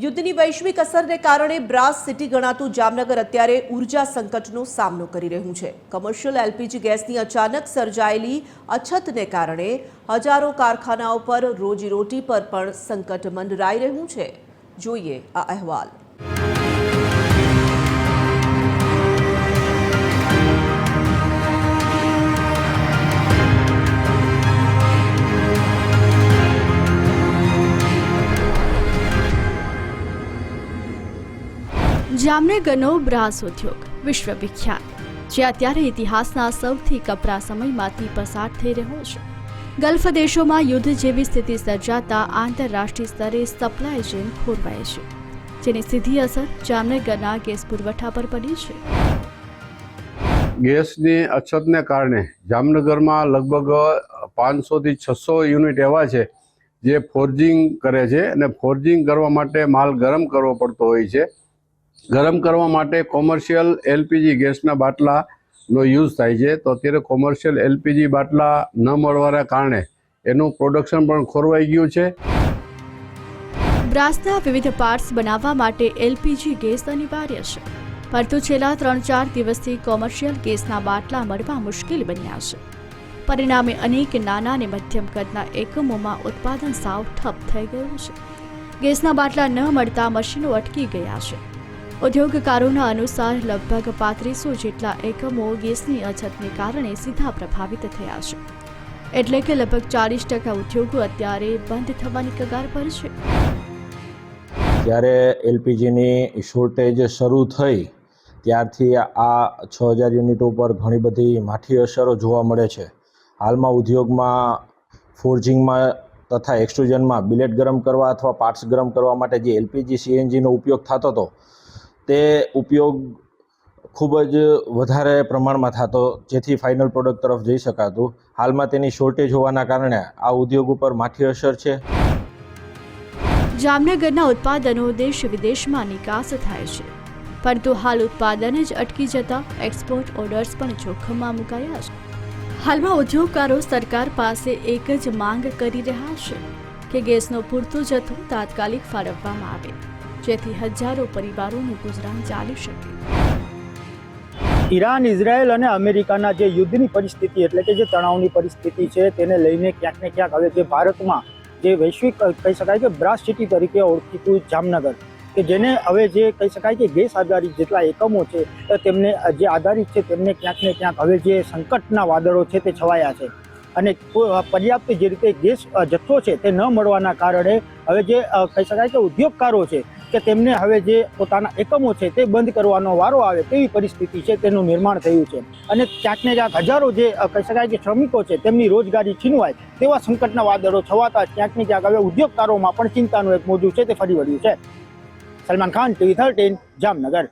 યુદ્ધની વૈશ્વિક અસરને કારણે બ્રાસ સિટી ગણાતું જામનગર અત્યારે ઉર્જા સંકટનો સામનો કરી રહ્યું છે। કમર્શિયલ એલપીજી ગેસની અચાનક સર્જાયેલી અછતને કારણે હજારો કારખાનાઓ પર રોજીરોટી પર પણ સંકટ મંડરાઈ રહ્યું છે। જોઈએ આ અહેવાલ। જામનગરનો બ્રાસ ઉદ્યોગ વિશ્વવિખ્યાત, જે અત્યારે ઇતિહાસના સૌથી કપરા સમયમાંથી પસાર થઈ રહ્યો છે। ગલ્ફ દેશોમાં યુદ્ધ જેવી સ્થિતિ સર્જાતા આંતરરાષ્ટ્રીય સ્તરે સપ્લાય ચેન ખોરવાય છે, જેની સીધી અસર જામનગરના ગેસ પુરવઠા પર પડી છે। ગેસની અછતને કારણે જામનગરમાં લગભગ 500 થી 600 યુનિટ એવા છે જે ફોર્જિંગ કરે છે અને ફોર્જિંગ કરવા માટે માલ ગરમ કરવો પડતો હોય છે। ગરમ કરવા માટે કોમર્શિયલ એલપીજી ગેસના બાટલાનો યુઝ થાય છે, તો અત્યારે કોમર્શિયલ એલપીજી બાટલા ન મળવાના કારણે એનું પ્રોડક્શન પણ ખોરવાઈ ગયું છે। બ્રાસના વિવિધ પાર્ટ્સ બનાવવા માટે એલપીજી ગેસ અનિવાર્ય છે, પરંતુ છેલ્લા 3-4 દિવસથી કોમર્શિયલ ગેસના બાટલા મળવા મુશ્કેલ બન્યા છે। પરિણામે અનેક નાના અને મધ્યમ કદના એકમોમાં ઉત્પાદન સાવ ઠપ થઈ ગયું છે। ગેસના બાટલા ન મળતા મશીનો અટકી ગયા છે। ઉદ્યોગકારોના અનુસાર લગભગ 3500 જેટલા એકમો ગેસની અછતને કારણે સીધા પ્રભાવિત થયા છે, એટલે કે લગભગ 40% ઉદ્યોગો અત્યારે બંધ થવાની કગાર પર છે। જ્યારે એલપીજીની શોર્ટેજ શરૂ થઈ ત્યારથી આ 6000 યુનિટો પર ઘણી બધી માઠી અસરો જોવા મળે છે। હાલમાં ઉદ્યોગમાં ફોર્જિંગમાં તથા એક્સટ્રુઝનમાં બિલેટ ગરમ કરવા અથવા પાર્ટ્સ ગરમ કરવા માટે જે એલપીજી સીએનજીનો ઉપયોગ થતો હતો તે ઉપયોગ ખૂબ જ વધારે પ્રમાણમાં થતો, જેથી ફાઇનલ પ્રોડક્ટ તરફ જઈ શકાતું। હાલમાં તેની શોર્ટેજ હોવાના કારણે આ ઉદ્યોગ ઉપર માઠી અસર છે। જામનગરના ઉત્પાદનો દેશ વિદેશમાં નિકાસ થાય છે, પરંતુ હાલ ઉત્પાદન જ અટકી જતા એક્સપોર્ટ ઓર્ડર્સ પણ જોખમમાં મુકાયા છે। હાલમાં ઉદ્યોગકારો સરકાર પાસે એક જ માંગ કરી રહ્યા છે કે ગેસનો પૂરતો જથ્થો તાત્કાલિક ફાળવવામાં આવે, જેથી હજારો પરિવારોનું ગુજરાન ચાલી શકે। ઈરાન, ઇઝરાયલ અને અમેરિકાના જે યુદ્ધની પરિસ્થિતિ એટલે કે જે તણાવની પરિસ્થિતિ છે તેને લઈને ક્યાંક ને ક્યાંક હવે જે ભારતમાં જે વૈશ્વિક કહી શકાય કે બ્રાસ સિટી તરીકે ઓળખીતું જામનગર, કે જેને હવે જે કહી શકાય કે ગેસ આધારિત જેટલા એકમો છે તેમને જે આધારિત છે તેમને ક્યાંક ને ક્યાંક હવે જે સંકટના વાદળો છે તે છવાયા છે અને પર્યાપ્ત જે રીતે ગેસ જથ્થો છે તે ન મળવાના કારણે હવે જે કહી શકાય કે ઉદ્યોગકારો છે કે તેમને હવે જે પોતાના એકમો છે તે બંધ કરવાનો વારો આવે તેવી પરિસ્થિતિ છે તેનું નિર્માણ થયું છે અને ક્યાંક ને ક્યાંક હજારો જે કહી શકાય કે શ્રમિકો છે તેમની રોજગારી છીનવાય તેવા સંકટના વાદળો છવાતા ક્યાંક ને ક્યાંક હવે ઉદ્યોગકારોમાં પણ ચિંતાનું એક મોજું છે તે ફરી વળ્યું છે। સલમાન ખાન, TV 13, જામનગર।